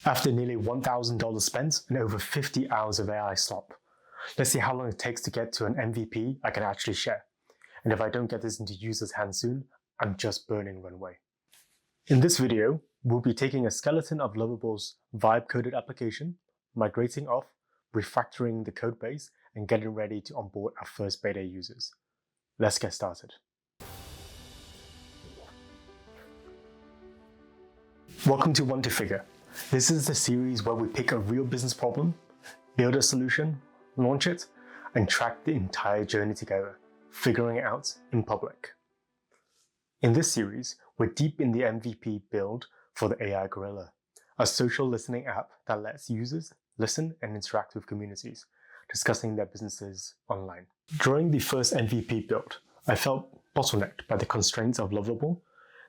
After nearly $1,000 spent and over 50 hours of AI slop, let's see how long it takes to get to an MVP I can actually share. And if I don't get this into users' hands soon, I'm just burning Runway. In this video, we'll be taking a skeleton of Lovable's vibe-coded application, migrating off, refactoring the codebase, and getting ready to onboard our first beta users. Let's get started. Welcome to One to Figure. This is the series where we pick a real business problem, build a solution, launch it, and track the entire journey together, figuring it out in public. In this series, we're deep in the MVP build for the AI Gorilla, a social listening app that lets users listen and interact with communities, discussing their businesses online. During the first MVP build, I felt bottlenecked by the constraints of Lovable.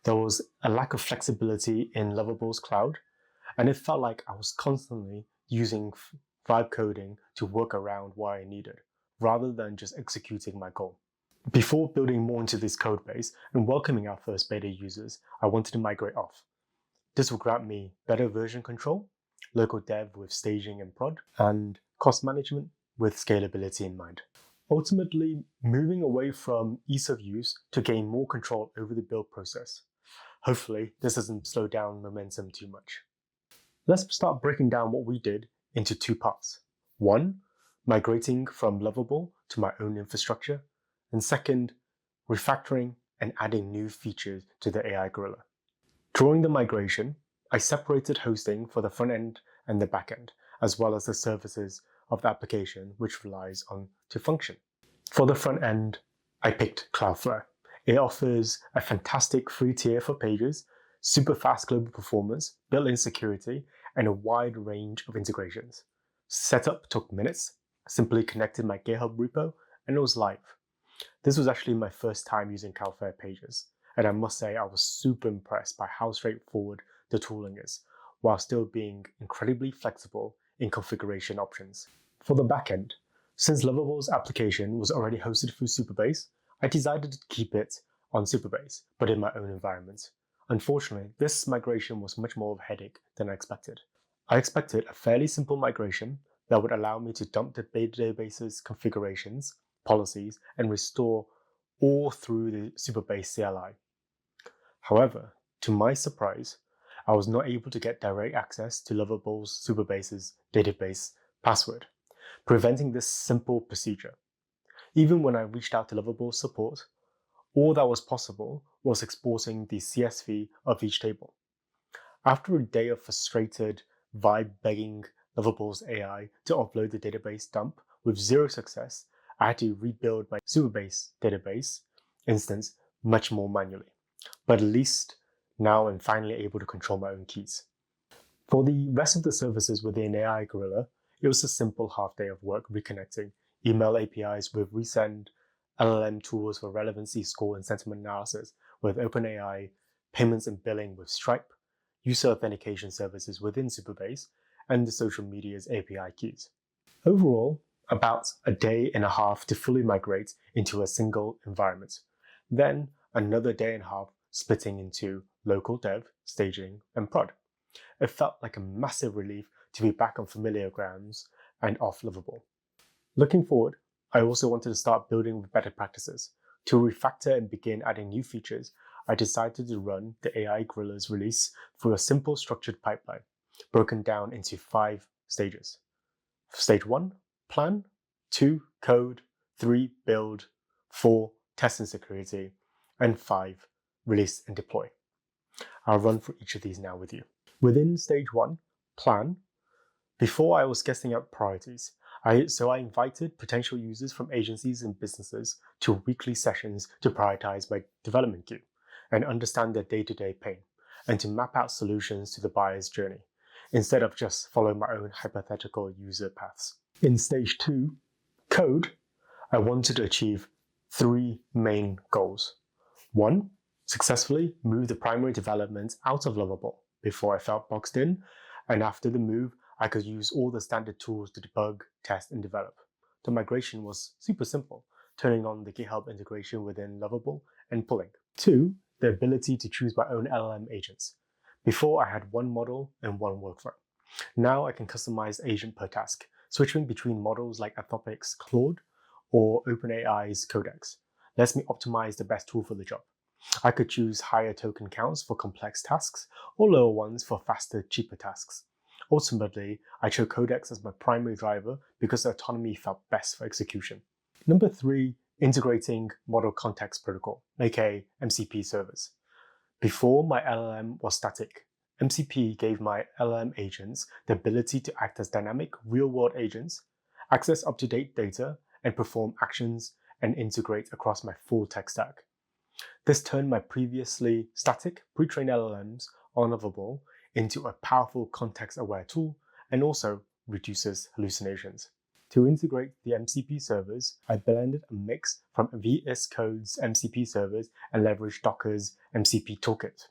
There was a lack of flexibility in Lovable's cloud, and it felt like I was constantly using vibe coding to work around what I needed, rather than just executing my goal. Before building more into this code base and welcoming our first beta users, I wanted to migrate off. This will grant me better version control, local dev with staging and prod, and cost management with scalability in mind. Ultimately, moving away from ease of use to gain more control over the build process. Hopefully, this doesn't slow down momentum too much. Let's start breaking down what we did into two parts. One, migrating from Lovable to my own infrastructure, and second, refactoring and adding new features to the AI Gorilla. During the migration, I separated hosting for the front end and the back end, as well as the services of the application which relies on to function. For the front end, I picked Cloudflare. It offers a fantastic free tier for pages, super fast global performance, built-in security, and a wide range of integrations. Setup took minutes, simply connected my GitHub repo, and it was live. This was actually my first time using Cloudflare pages, and I must say I was super impressed by how straightforward the tooling is, while still being incredibly flexible in configuration options. For the backend, since Lovable's application was already hosted through Supabase, I decided to keep it on Supabase, but in my own environment. Unfortunately, this migration was much more of a headache than I expected. I expected a fairly simple migration that would allow me to dump the database's configurations, policies, and restore all through the Supabase CLI. However, to my surprise, I was not able to get direct access to Lovable's Supabase's database password, preventing this simple procedure. Even when I reached out to Lovable support, all that was possible was exporting the CSV of each table. After a day of frustrated vibe begging Lovable's AI to upload the database dump with zero success, I had to rebuild my Supabase database instance much more manually. But at least now I'm finally able to control my own keys. For the rest of the services within AI Gorilla, it was a simple half day of work reconnecting email APIs with Resend, LLM tools for relevancy score and sentiment analysis with OpenAI, payments and billing with Stripe, user authentication services within Supabase, and the social media's API keys. Overall, about a day and a half to fully migrate into a single environment. Then another day and a half splitting into local dev, staging, and prod. It felt like a massive relief to be back on familiar grounds and off Lovable. Looking forward, I also wanted to start building with better practices. To refactor and begin adding new features, I decided to run the AI Gorilla's release through a simple structured pipeline, broken down into 5 stages. Stage 1, plan. 2, code. 3, build. 4, test and security. And 5, release and deploy. I'll run through each of these now with you. Within stage 1, plan, before I was guessing out priorities, I invited potential users from agencies and businesses to weekly sessions to prioritize my development queue and understand their day-to-day pain, and to map out solutions to the buyer's journey, instead of just following my own hypothetical user paths. In stage 2, code, I wanted to achieve 3 main goals. 1, successfully move the primary development out of Lovable before I felt boxed in, and after the move, I could use all the standard tools to debug, test, and develop. The migration was super simple, turning on the GitHub integration within Lovable and pulling. 2, the ability to choose my own LLM agents. Before, I had one model and one workflow. Now I can customize the agent per task, switching between models like Anthropic's Claude or OpenAI's Codex lets me optimize the best tool for the job. I could choose higher token counts for complex tasks or lower ones for faster, cheaper tasks. Ultimately, I chose Codex as my primary driver because the autonomy felt best for execution. Number 3, integrating Model Context Protocol, aka MCP servers. Before, my LLM was static. MCP gave my LLM agents the ability to act as dynamic, real-world agents, access up-to-date data, and perform actions and integrate across my full tech stack. This turned my previously static, pre-trained LLMs on Lovable into a powerful context-aware tool and also reduces hallucinations. To integrate the MCP servers, I blended a mix from VS Code's MCP servers and leveraged Docker's MCP toolkit.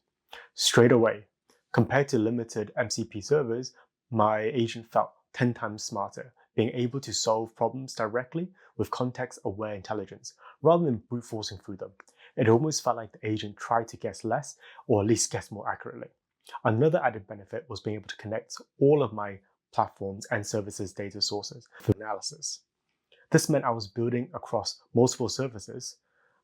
Straight away, compared to limited MCP servers, my agent felt 10 times smarter, being able to solve problems directly with context-aware intelligence, rather than brute forcing through them. It almost felt like the agent tried to guess less, or at least guess more accurately. Another added benefit was being able to connect all of my platforms and services data sources for analysis. This meant I was building across multiple services.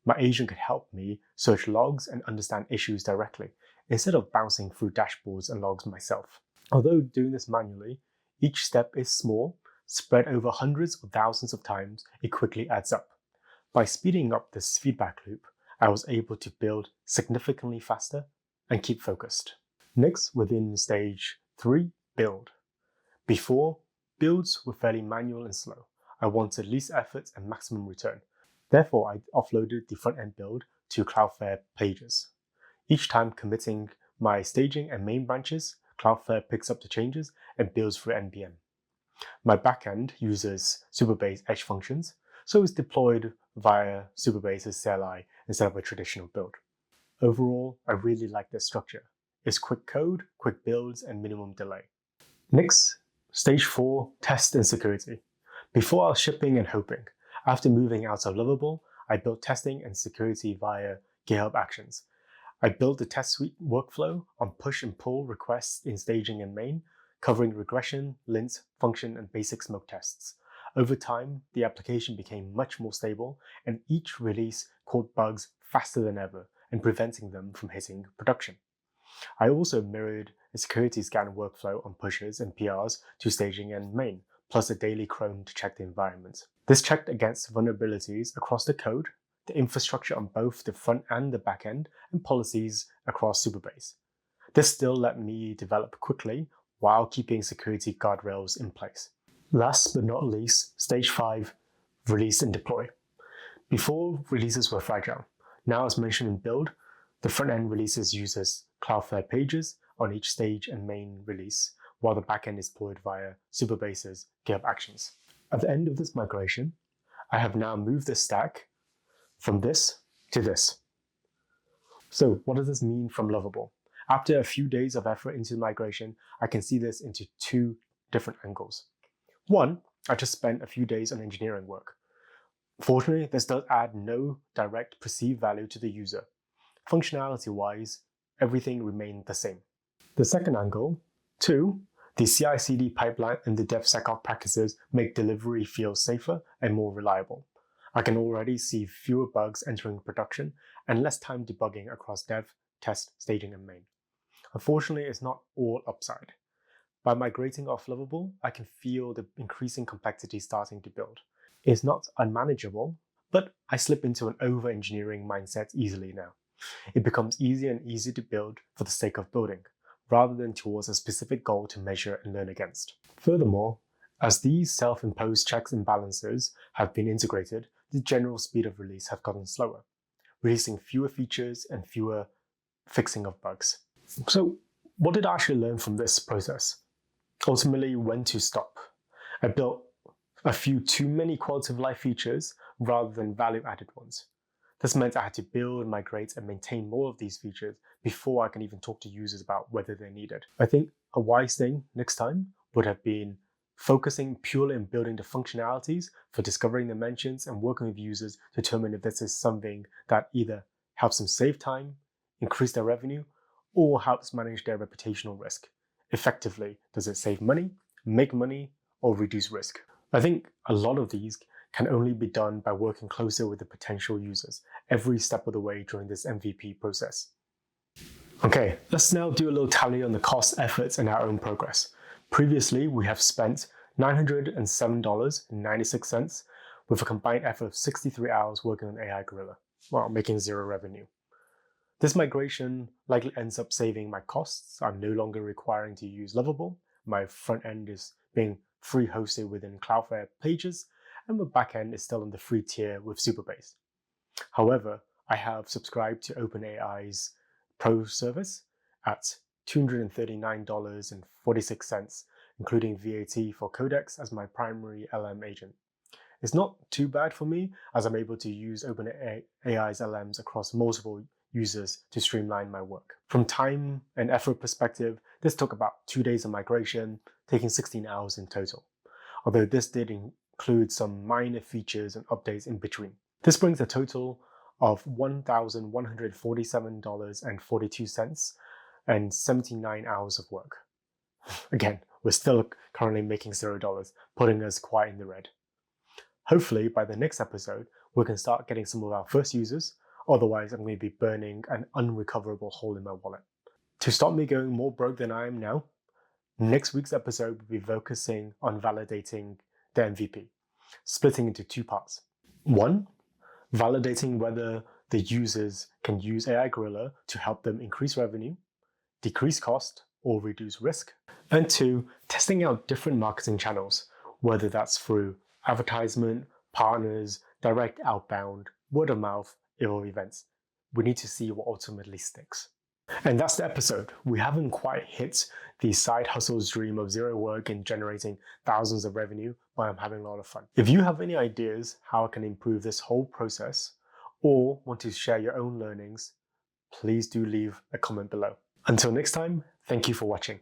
My agent could help me search logs and understand issues directly, instead of bouncing through dashboards and logs myself. Although doing this manually, each step is small, spread over hundreds or thousands of times, it quickly adds up. By speeding up this feedback loop, I was able to build significantly faster and keep focused. Next, within stage 3, build. Before, builds were fairly manual and slow. I wanted least effort and maximum return. Therefore, I offloaded the front-end build to Cloudflare pages. Each time committing my staging and main branches, Cloudflare picks up the changes and builds through NPM. My backend uses Supabase edge functions, so it's deployed via Supabase's CLI instead of a traditional build. Overall, I really like this structure. It's quick code, quick builds, and minimum delay. Next, stage 4, test and security. Before I was shipping and hoping. After moving out of Lovable, I built testing and security via GitHub Actions. I built the test suite workflow on push and pull requests in staging and main, covering regression, lint, function, and basic smoke tests. Over time, the application became much more stable, and each release caught bugs faster than ever and preventing them from hitting production. I also mirrored a security scan workflow on pushes and PRs to staging and main, plus a daily cron to check the environment. This checked against vulnerabilities across the code, the infrastructure on both the front and the back end, and policies across Supabase. This still let me develop quickly while keeping security guardrails in place. Last but not least, stage 5, release and deploy. Before, releases were fragile. Now, as mentioned in build, the front-end releases uses Cloudflare pages on each stage and main release, while the backend is deployed via Supabase's GitHub Actions. At the end of this migration, I have now moved the stack from this to this. So what does this mean from Lovable? After a few days of effort into the migration, I can see this into 2 different angles. One, I just spent a few days on engineering work. Fortunately, this does add no direct perceived value to the user. Functionality-wise, everything remained the same. The second angle, 2, the CI/CD pipeline and the DevSecOps practices make delivery feel safer and more reliable. I can already see fewer bugs entering production and less time debugging across dev, test, staging, and main. Unfortunately, it's not all upside. By migrating off Lovable, I can feel the increasing complexity starting to build. It's not unmanageable, but I slip into an over-engineering mindset easily now. It becomes easier and easier to build for the sake of building, rather than towards a specific goal to measure and learn against. Furthermore, as these self-imposed checks and balances have been integrated, the general speed of release has gotten slower, releasing fewer features and fewer fixing of bugs. So, what did I actually learn from this process? Ultimately, when to stop. I built a few too many quality of life features rather than value-added ones. This meant I had to build, migrate, and maintain more of these features before I can even talk to users about whether they're needed. I think a wise thing next time would have been focusing purely on building the functionalities for discovering the mentions and working with users to determine if this is something that either helps them save time, increase their revenue, or helps manage their reputational risk. effectively does it save money, make money, or reduce risk? I think a lot of these can only be done by working closer with the potential users every step of the way during this MVP process. Okay, let's now do a little tally on the cost, efforts, and our own progress. Previously, we have spent $907.96 with a combined effort of 63 hours working on AI Gorilla, while making zero revenue. This migration likely ends up saving my costs. I'm no longer requiring to use Lovable. My front end is being free hosted within Cloudflare pages, and my back end is still on the free tier with Supabase. However, I have subscribed to OpenAI's Pro service at $239.46, including VAT for Codex as my primary LM agent. It's not too bad for me, as I'm able to use OpenAI's LMs across multiple users to streamline my work. From time and effort perspective, this took about 2 days of migration, taking 16 hours in total, although this did include some minor features and updates in between. This brings a total of $1,147.42 and 79 hours of work. Again, we're still currently making $0, putting us quite in the red. Hopefully, by the next episode, we can start getting some of our first users. Otherwise, I'm going to be burning an unrecoverable hole in my wallet. To stop me going more broke than I am now, next week's episode will be focusing on validating the MVP, splitting into 2 parts. 1, validating whether the users can use AI Gorilla to help them increase revenue, decrease cost, or reduce risk. And 2, testing out different marketing channels, whether that's through advertisement, partners, direct outbound, word of mouth, or events. We need to see what ultimately sticks. And that's the episode. We haven't quite hit the side hustle's dream of zero work and generating thousands of revenue, but I'm having a lot of fun. If you have any ideas how I can improve this whole process, or want to share your own learnings, please do leave a comment below. Until next time, thank you for watching.